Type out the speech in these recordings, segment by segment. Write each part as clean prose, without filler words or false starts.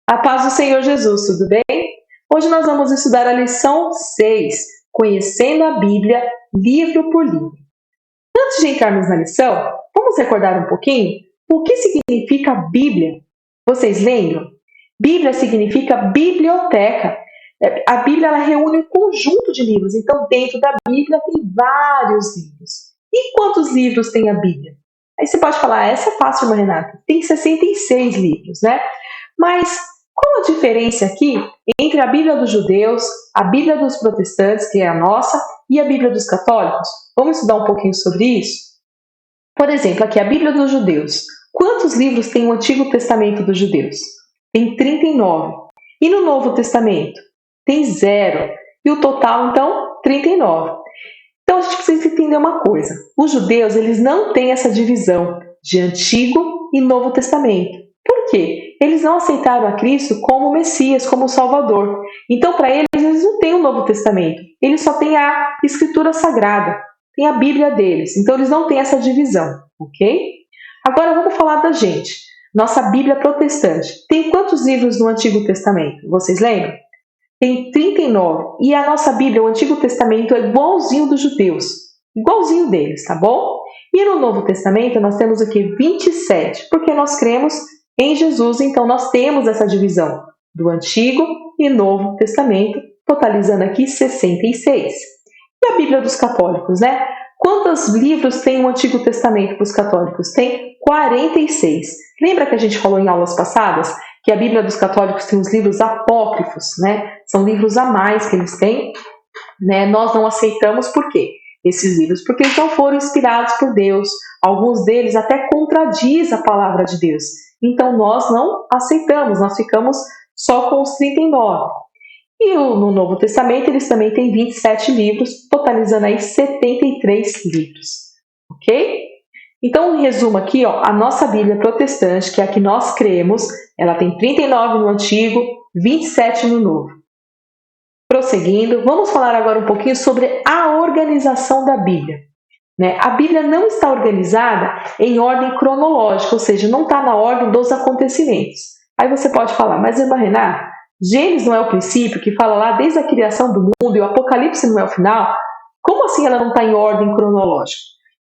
A paz do Senhor Jesus, tudo bem? Hoje nós vamos estudar a lição 6, Conhecendo a Bíblia, livro por livro. Antes de entrarmos na lição, vamos recordar um pouquinho o que significa Bíblia. Vocês lembram? Bíblia significa biblioteca. A Bíblia ela reúne um conjunto de livros, então dentro da Bíblia tem vários livros. E quantos livros tem a Bíblia? Aí você pode falar, essa é fácil, irmã Renata, tem 66 livros, né? Mas qual a diferença aqui entre a Bíblia dos judeus, a Bíblia dos protestantes, que é a nossa, e a Bíblia dos católicos? Vamos estudar um pouquinho sobre isso? Por exemplo, aqui a Bíblia dos judeus. Quantos livros tem o Antigo Testamento dos judeus? Tem 39. E no Novo Testamento? Tem 0. E o total, então, 39. Então, a gente precisa entender uma coisa. Os judeus, eles não têm essa divisão de Antigo e Novo Testamento. Por quê? Eles não aceitaram a Cristo como Messias, como Salvador. Então, para eles, eles não têm o Novo Testamento. Eles só têm a Escritura Sagrada. Tem a Bíblia deles. Então, eles não têm essa divisão, ok? Agora, vamos falar da gente. Nossa Bíblia protestante. Tem quantos livros no Antigo Testamento? Vocês lembram? Tem 39. E a nossa Bíblia, o Antigo Testamento, é igualzinho dos judeus. Igualzinho deles, tá bom? E no Novo Testamento, nós temos aqui 27. Porque nós cremos em Jesus, então nós temos essa divisão do Antigo e Novo Testamento, totalizando aqui 66. E a Bíblia dos católicos, né? Quantos livros tem o Antigo Testamento para os católicos? Tem 46. Lembra que a gente falou em aulas passadas que a Bíblia dos católicos tem os livros apócrifos, né? São livros a mais que eles têm, né? Nós não aceitamos por quê? Esses livros, porque eles não foram inspirados por Deus. Alguns deles até contradiz a palavra de Deus. Então nós não aceitamos, nós ficamos só com os 39. E no Novo Testamento eles também têm 27 livros, totalizando aí 73 livros. Ok? Então, em resumo aqui, ó, a nossa Bíblia protestante, que é a que nós cremos, ela tem 39 no Antigo, 27 no Novo. Prosseguindo, vamos falar agora um pouquinho sobre a organização da Bíblia. A Bíblia não está organizada em ordem cronológica, ou seja, não está na ordem dos acontecimentos. Aí você pode falar, mas irmã Renata, Gênesis não é o princípio que fala lá desde a criação do mundo e o Apocalipse não é o final? Como assim ela não está em ordem cronológica?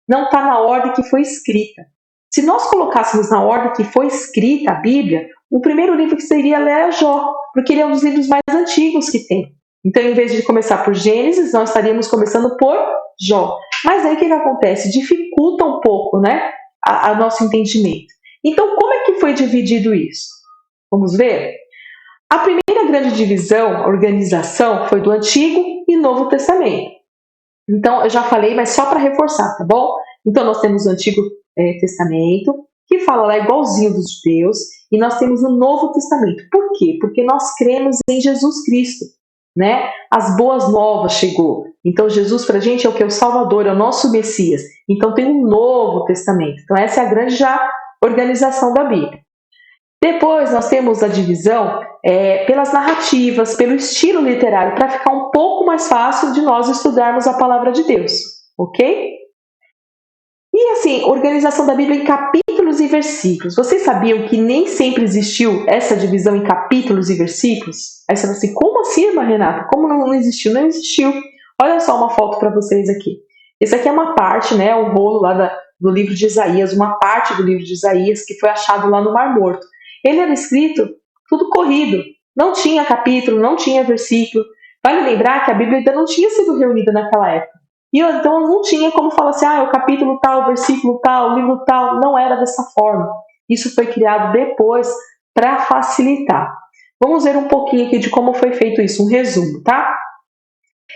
Não está na ordem que foi escrita. Se nós colocássemos na ordem que foi escrita a Bíblia, o primeiro livro que seria ler é Jó, porque ele é um dos livros mais antigos que tem. Então, em vez de começar por Gênesis, nós estaríamos começando por Jó. Mas aí o que acontece? Dificulta um pouco, né, a nosso entendimento. Então, como é que foi dividido isso? Vamos ver? A primeira grande divisão, organização, foi do Antigo e Novo Testamento. Então, eu já falei, mas só para reforçar, tá bom? Então, nós temos o Antigo Testamento, que fala lá igualzinho dos judeus, e nós temos o Novo Testamento. Por quê? Porque nós cremos em Jesus Cristo, né? As boas novas chegou. Então, Jesus para a gente é o que? O Salvador, é o nosso Messias. Então, tem um Novo Testamento. Então, essa é a grande já organização da Bíblia. Depois, nós temos a divisão pelas narrativas, pelo estilo literário, para ficar um pouco mais fácil de nós estudarmos a palavra de Deus, ok? E assim, organização da Bíblia em capítulos e versículos. Vocês sabiam que nem sempre existiu essa divisão em capítulos e versículos? Aí você fala assim, como assim, irmã Renata? Como não existiu? Não existiu. Olha só uma foto para vocês aqui. Esse aqui é uma parte, né, um rolo lá do livro de Isaías, uma parte do livro de Isaías que foi achado lá no Mar Morto. Ele era escrito tudo corrido, não tinha capítulo, não tinha versículo. Vale lembrar que a Bíblia ainda não tinha sido reunida naquela época. E então não tinha como falar assim, o capítulo tal, o versículo tal, o livro tal. Não era dessa forma. Isso foi criado depois para facilitar. Vamos ver um pouquinho aqui de como foi feito isso, um resumo, tá?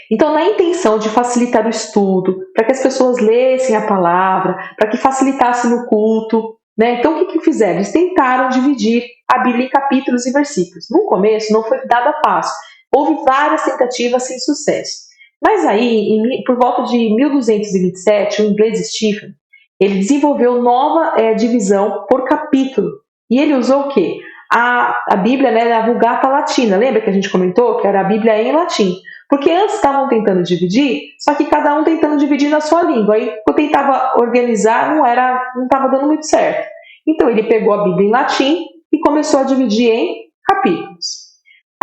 Então, na intenção de facilitar o estudo, para que as pessoas lessem a palavra, para que facilitasse no culto, né? Então, o que fizeram? Eles tentaram dividir a Bíblia em capítulos e versículos. No começo, não foi dada fácil. Houve várias tentativas sem sucesso. Mas aí, por volta de 1227, o inglês Stephen, ele desenvolveu nova divisão por capítulo. E ele usou o quê? A Bíblia, né, a Vulgata Latina. Lembra que a gente comentou que era a Bíblia em latim? Porque antes estavam tentando dividir, só que cada um tentando dividir na sua língua. Aí, quando tentava organizar, não estava dando muito certo. Então, ele pegou a Bíblia em latim e começou a dividir em capítulos.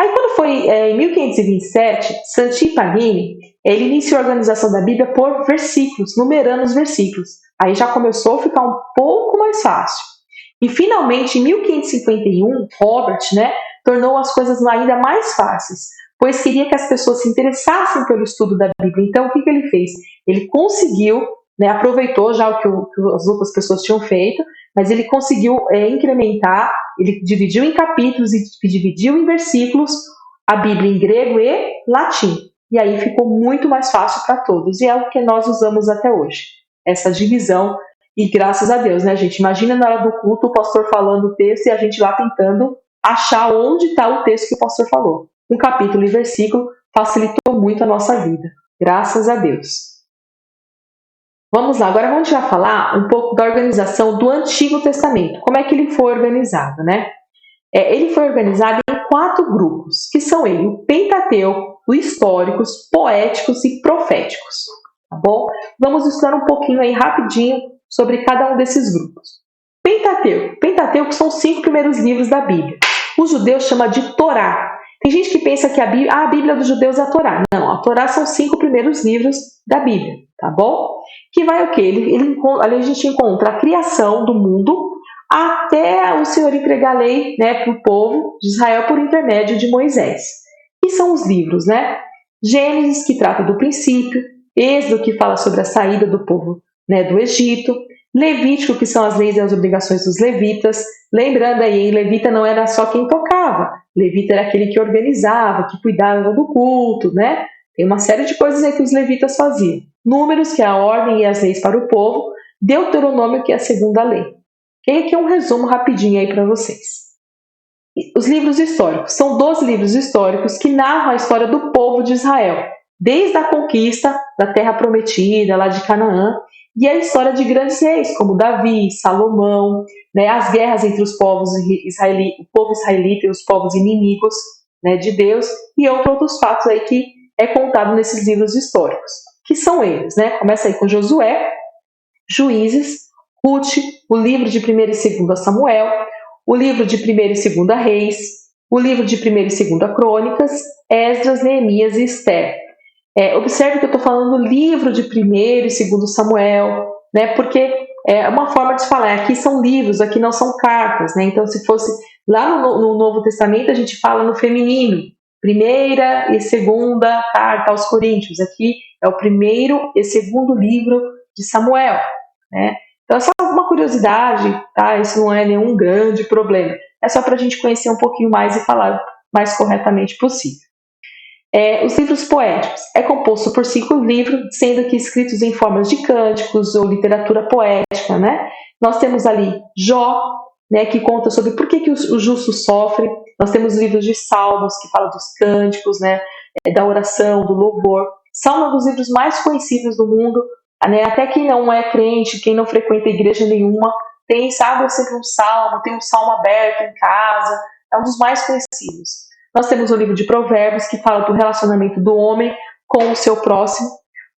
Aí quando foi em 1527, Santi Pagani, ele iniciou a organização da Bíblia por versículos, numerando os versículos. Aí já começou a ficar um pouco mais fácil. E finalmente, em 1551, Robert, tornou as coisas ainda mais fáceis, pois queria que as pessoas se interessassem pelo estudo da Bíblia. Então, o que ele fez? Ele conseguiu, aproveitou já o que as outras pessoas tinham feito, mas ele conseguiu incrementar, ele dividiu em capítulos e dividiu em versículos a Bíblia em grego e latim. E aí ficou muito mais fácil para todos. E é o que nós usamos até hoje, essa divisão. E graças a Deus, gente? Imagina na hora do culto o pastor falando o texto e a gente lá tentando achar onde está o texto que o pastor falou. Um capítulo e versículo facilitou muito a nossa vida. Graças a Deus. Vamos lá, agora vamos já falar um pouco da organização do Antigo Testamento. Como é que ele foi organizado, Ele foi organizado em 4 grupos, que são o Pentateuco, os históricos, poéticos e proféticos. Tá bom? Vamos estudar um pouquinho aí rapidinho sobre cada um desses grupos. Pentateuco são os 5 primeiros livros da Bíblia. Os judeus chamam de Torá. Tem gente que pensa que a Bíblia dos judeus é a Torá. Não, a Torá são os 5 primeiros livros da Bíblia, tá bom? Que vai o quê? Ali a gente encontra a criação do mundo até o Senhor entregar a lei para o povo de Israel por intermédio de Moisés. Que são os livros, Gênesis, que trata do princípio, Êxodo, que fala sobre a saída do povo do Egito, Levítico, que são as leis e as obrigações dos levitas. Lembrando aí, levita não era só quem tocava, levita era aquele que organizava, que cuidava do culto, Tem uma série de coisas aí que os levitas faziam. Números, que é a ordem e as leis para o povo. Deuteronômio, que é a segunda lei. Aqui é um resumo rapidinho aí para vocês. Os livros históricos. São 12 livros históricos que narram a história do povo de Israel, desde a conquista da terra prometida, lá de Canaã, e a história de grandes reis, como Davi, Salomão, as guerras entre os povos o povo israelita e os povos inimigos de Deus, e outros fatos aí que é contado nesses livros históricos, que são eles, Começa aí com Josué, Juízes, Ruth, o livro de 1ª e 2ª Samuel, o livro de 1ª e 2ª Reis, o livro de 1ª e 2ª Crônicas, Esdras, Neemias e Esther. Observe que eu estou falando livro de 1º e 2º Samuel, porque é uma forma de falar, aqui são livros, aqui não são cartas, Então, se fosse lá no Novo Testamento, a gente fala no feminino, 1ª e 2ª carta aos Coríntios, aqui é o 1º e 2º livro de Samuel, Então, essa é uma curiosidade, tá? Isso não é nenhum grande problema, é só para a gente conhecer um pouquinho mais e falar mais corretamente possível. Os livros poéticos é composto por 5 livros, sendo que escritos em formas de cânticos ou literatura poética, Nós temos ali Jó, que conta sobre por que o justo sofre. Nós temos livros de Salmos, que fala dos cânticos, da oração, do louvor. Salmo é um dos livros mais conhecidos do mundo, até quem não é crente, quem não frequenta igreja nenhuma, sabe sempre um salmo, tem um salmo aberto em casa, é um dos mais conhecidos. Nós temos o livro de Provérbios, que fala do relacionamento do homem com o seu próximo.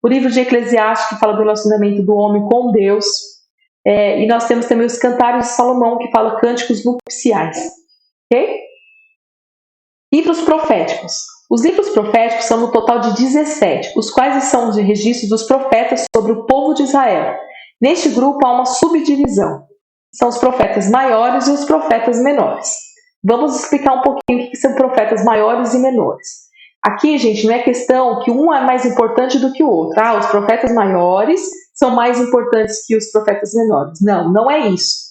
O livro de Eclesiastes, que fala do relacionamento do homem com Deus. E nós temos também os Cantares de Salomão, que fala cânticos nupciais. Ok? Livros proféticos. Os livros proféticos são no total de 17, os quais são de registros dos profetas sobre o povo de Israel. Neste grupo há uma subdivisão. São os profetas maiores e os profetas menores. Vamos explicar um pouquinho o que são profetas maiores e menores. Aqui, gente, não é questão que um é mais importante do que o outro. Os profetas maiores são mais importantes que os profetas menores. Não, não é isso.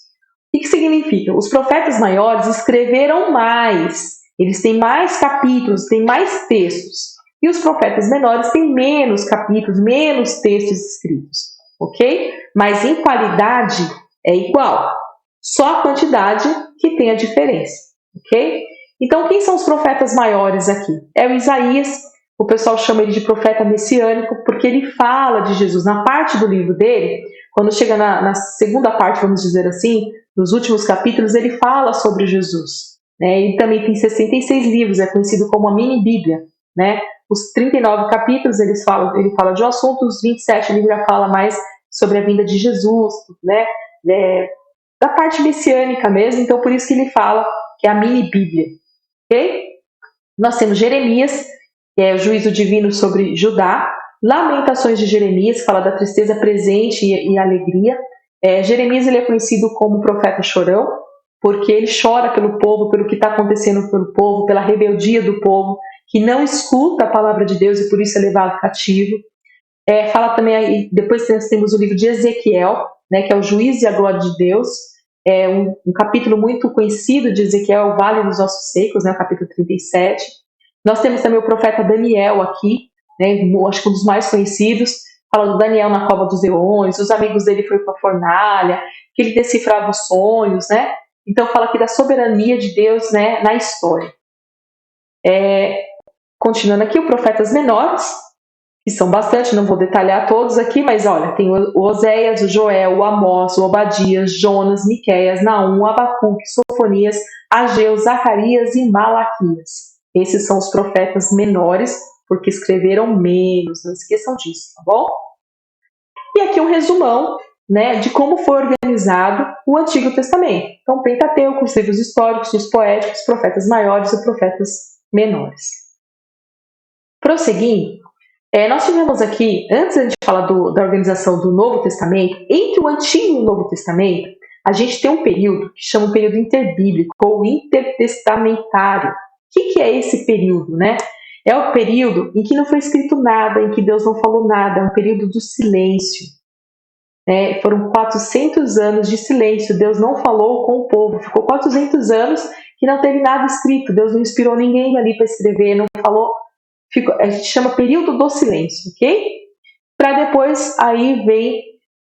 O que significa? Os profetas maiores escreveram mais. Eles têm mais capítulos, têm mais textos. E os profetas menores têm menos capítulos, menos textos escritos. Ok? Mas em qualidade é igual. Só a quantidade que tem a diferença. Ok? Então, quem são os profetas maiores aqui? É o Isaías, o pessoal chama ele de profeta messiânico, porque ele fala de Jesus. Na parte do livro dele, quando chega na segunda parte, vamos dizer assim, nos últimos capítulos, ele fala sobre Jesus. Ele também tem 66 livros, é conhecido como a mini Bíblia. Os 39 capítulos, ele fala de um assunto, os 27 ele já fala mais sobre a vinda de Jesus, da parte messiânica mesmo, então por isso que ele fala que é a mini Bíblia. ok? Nós temos Jeremias, que é o juízo divino sobre Judá, Lamentações de Jeremias, que fala da tristeza presente e alegria. Jeremias ele é conhecido como profeta chorão, porque ele chora pelo povo, pelo que está acontecendo pelo povo, pela rebeldia do povo, que não escuta a palavra de Deus e por isso é levado cativo. Fala também aí, depois nós temos o livro de Ezequiel, né, que é o juízo e a glória de Deus. É um capítulo muito conhecido de Ezequiel, o Vale dos Ossos Secos, né, o capítulo 37. Nós temos também o profeta Daniel aqui, né, acho que um dos mais conhecidos, fala do Daniel na cova dos leões, os amigos dele foram para a fornalha, que ele decifrava os sonhos, né? Então fala aqui da soberania de Deus, né, na história. Continuando aqui, os profetas menores, que são bastante, não vou detalhar todos aqui, mas olha, tem o Oséias, o Joel, o Amós, o Obadias, Jonas, Miqueias, Naum, Abacuque, Sofonias, Ageu, Zacarias e Malaquias. Esses são os profetas menores, porque escreveram menos, não esqueçam disso, tá bom? E aqui um resumão, né, de como foi organizado o Antigo Testamento. Então, Pentateuco, os livros históricos, os poéticos, profetas maiores e profetas menores. Prosseguindo, nós tivemos aqui, antes de a gente falar da organização do Novo Testamento, entre o Antigo e o Novo Testamento, a gente tem um período que chama o período interbíblico ou intertestamentário. O que é esse período, né? É o período em que não foi escrito nada, em que Deus não falou nada, é um período do silêncio. Foram 400 anos de silêncio, Deus não falou com o povo, ficou 400 anos que não teve nada escrito, Deus não inspirou ninguém ali para escrever, não falou, a gente chama período do silêncio, ok? Para depois, aí vem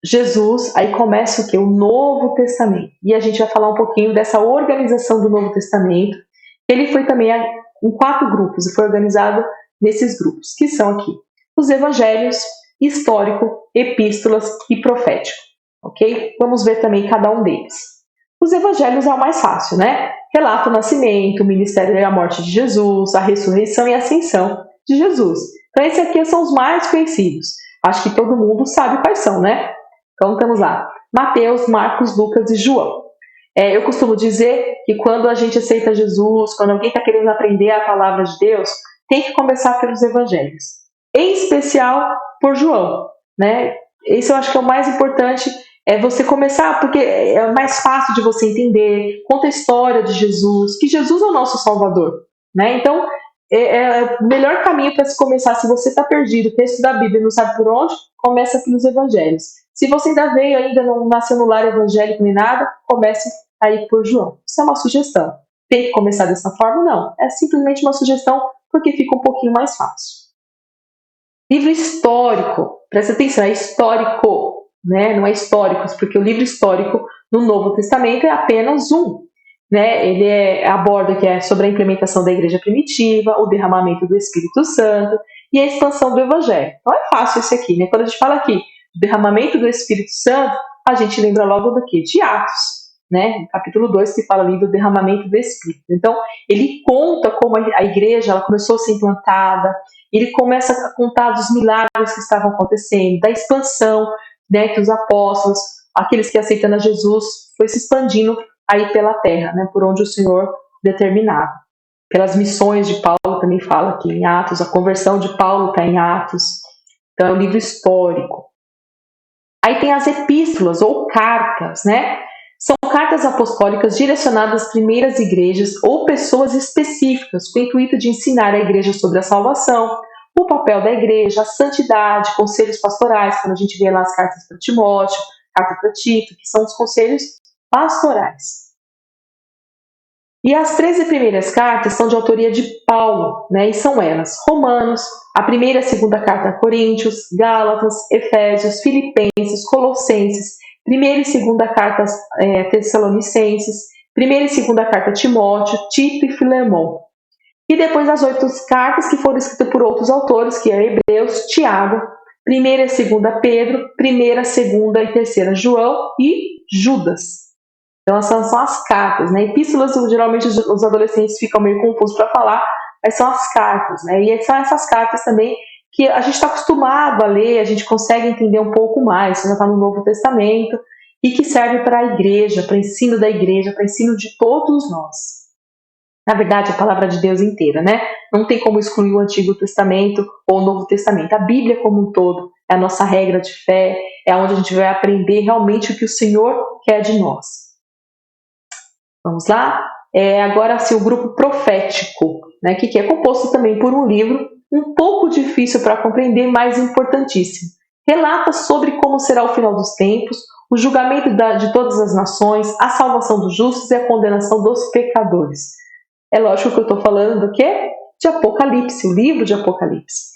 Jesus, aí começa o quê? O Novo Testamento, e a gente vai falar um pouquinho dessa organização do Novo Testamento. Ele foi também em 4 grupos, e foi organizado nesses grupos, que são aqui os evangelhos, histórico, epístolas e profético, ok? Vamos ver também cada um deles. Os evangelhos é o mais fácil, né? Relata o nascimento, o ministério e a morte de Jesus, a ressurreição e a ascensão de Jesus. Então, esses aqui são os mais conhecidos. Acho que todo mundo sabe quais são, né? Então, estamos lá. Mateus, Marcos, Lucas e João. Eu costumo dizer que quando a gente aceita Jesus, quando alguém está querendo aprender a palavra de Deus, tem que começar pelos evangelhos. Em especial por João, né? Esse eu acho que é o mais importante, é você começar, porque é mais fácil de você entender, conta a história de Jesus, que Jesus é o nosso Salvador, né? Então, é o melhor caminho para se começar. Se você está perdido, quer estudar a Bíblia e não sabe por onde, começa pelos evangelhos. Se você ainda não nasceu no lar evangélico nem nada, comece aí por João. Isso é uma sugestão. Tem que começar dessa forma? Não. É simplesmente uma sugestão, porque fica um pouquinho mais fácil. Livro histórico, presta atenção, é histórico, né? Não é históricos, porque o livro histórico no Novo Testamento é apenas um. Né? Ele aborda que é sobre a implementação da igreja primitiva, o derramamento do Espírito Santo e a expansão do Evangelho. Então é fácil esse aqui, né? Quando a gente fala aqui derramamento do Espírito Santo, a gente lembra logo do quê? De Atos, né? No capítulo 2 que fala ali do derramamento do Espírito. Então ele conta como a igreja ela começou a ser implantada, ele começa a contar dos milagres que estavam acontecendo, da expansão, né, que os apóstolos, aqueles que aceitando a Jesus, foi se expandindo aí pela terra, né, por onde o Senhor determinava. Pelas missões de Paulo também fala aqui em Atos, a conversão de Paulo está em Atos. Então é um livro histórico. Aí tem as epístolas ou cartas, né? São cartas apostólicas direcionadas às primeiras igrejas ou pessoas específicas, com o intuito de ensinar a igreja sobre a salvação, o papel da igreja, a santidade, conselhos pastorais, quando a gente vê lá as cartas para Timóteo, carta para Tito, que são os conselhos pastorais. E as 13 primeiras cartas são de autoria de Paulo, né? E são elas: Romanos, a primeira e a segunda carta a Coríntios, Gálatas, Efésios, Filipenses, Colossenses, primeira e segunda cartas Tessalonicenses, primeira e segunda carta a Timóteo, Tito e Filemão. E depois as 8 cartas que foram escritas por outros autores, que é Hebreus, Tiago, primeira e segunda Pedro, primeira, segunda e terceira João e Judas. Então essas são as cartas, né? Epístolas, geralmente os adolescentes ficam meio confusos para falar, mas são as cartas, né? E são essas cartas também que a gente está acostumado a ler, a gente consegue entender um pouco mais, já está no Novo Testamento, e que serve para a igreja, para ensino da igreja, para ensino de todos nós. Na verdade, a palavra de Deus inteira, né? Não tem como excluir o Antigo Testamento ou o Novo Testamento. A Bíblia como um todo é a nossa regra de fé, é onde a gente vai aprender realmente o que o Senhor quer de nós. Vamos lá? Agora, sim, o grupo profético, né? Que é composto também por um livro um pouco difícil para compreender, mas importantíssimo. Relata sobre como será o final dos tempos, o julgamento de todas as nações, a salvação dos justos e a condenação dos pecadores. É lógico que eu estou falando do quê? De Apocalipse, o livro de Apocalipse.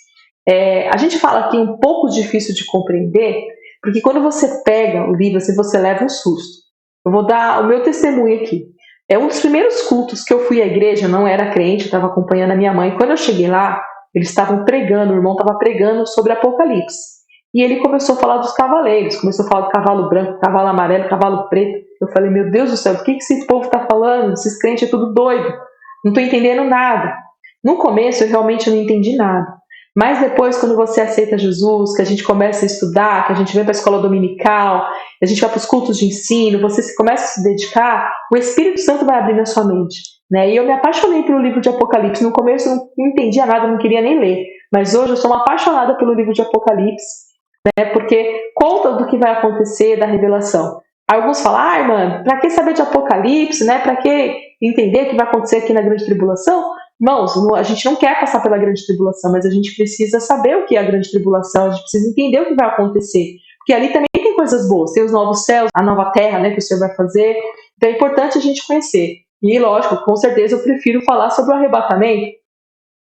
A gente fala aqui um pouco difícil de compreender, porque quando você pega o livro, assim, você leva um susto. Eu vou dar o meu testemunho aqui. Um dos primeiros cultos que eu fui à igreja, não era crente, eu estava acompanhando a minha mãe. Quando eu cheguei lá, eles estavam pregando, o irmão estava pregando sobre Apocalipse. E ele começou a falar dos cavaleiros, começou a falar do cavalo branco, cavalo amarelo, cavalo preto. Eu falei, meu Deus do céu, o que esse povo está falando? Esses crentes é tudo doido. Não estou entendendo nada. No começo eu realmente não entendi nada. Mas depois, quando você aceita Jesus, que a gente começa a estudar, que a gente vem para a escola dominical, a gente vai para os cultos de ensino, você começa a se dedicar, o Espírito Santo vai abrindo a sua mente. Né? E eu me apaixonei pelo livro de Apocalipse. No começo eu não entendia nada, não queria nem ler. Mas hoje eu sou uma apaixonada pelo livro de Apocalipse, né? Porque conta do que vai acontecer, da revelação. Alguns falam, irmã, para que saber de Apocalipse, né? Para que entender o que vai acontecer aqui na grande tribulação? Irmãos, a gente não quer passar pela grande tribulação, mas a gente precisa saber o que é a grande tribulação, a gente precisa entender o que vai acontecer. Porque ali também tem coisas boas, tem os novos céus, a nova terra, né, que o Senhor vai fazer. Então é importante a gente conhecer. E lógico, com certeza eu prefiro falar sobre o arrebatamento.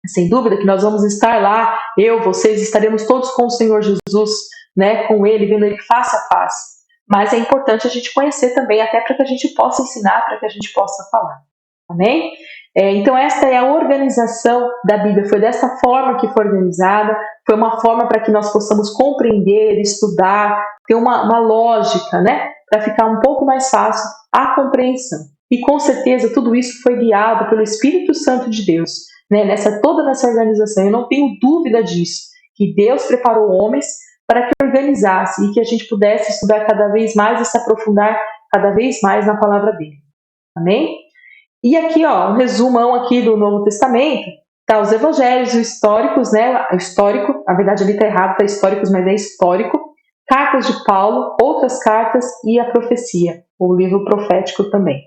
Sem dúvida que nós vamos estar lá, vocês, estaremos todos com o Senhor Jesus, né, com Ele, vendo Ele face a face. Mas é importante a gente conhecer também, até para que a gente possa ensinar, para que a gente possa falar. Amém? Então esta é a organização da Bíblia, foi dessa forma que foi organizada, foi uma forma para que nós possamos compreender, estudar, ter uma lógica, né, para ficar um pouco mais fácil a compreensão. E com certeza tudo isso foi guiado pelo Espírito Santo de Deus, né, toda nessa organização. Eu não tenho dúvida disso, que Deus preparou homens para que organizasse e que a gente pudesse estudar cada vez mais e se aprofundar cada vez mais na palavra dele. Amém? E aqui, um resumão aqui do Novo Testamento, tá os evangelhos históricos, né? Histórico, na verdade ali tá errado, tá históricos, mas é histórico. Cartas de Paulo, outras cartas e a profecia, o livro profético também.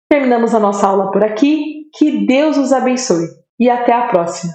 Terminamos a nossa aula por aqui. Que Deus os abençoe e até a próxima.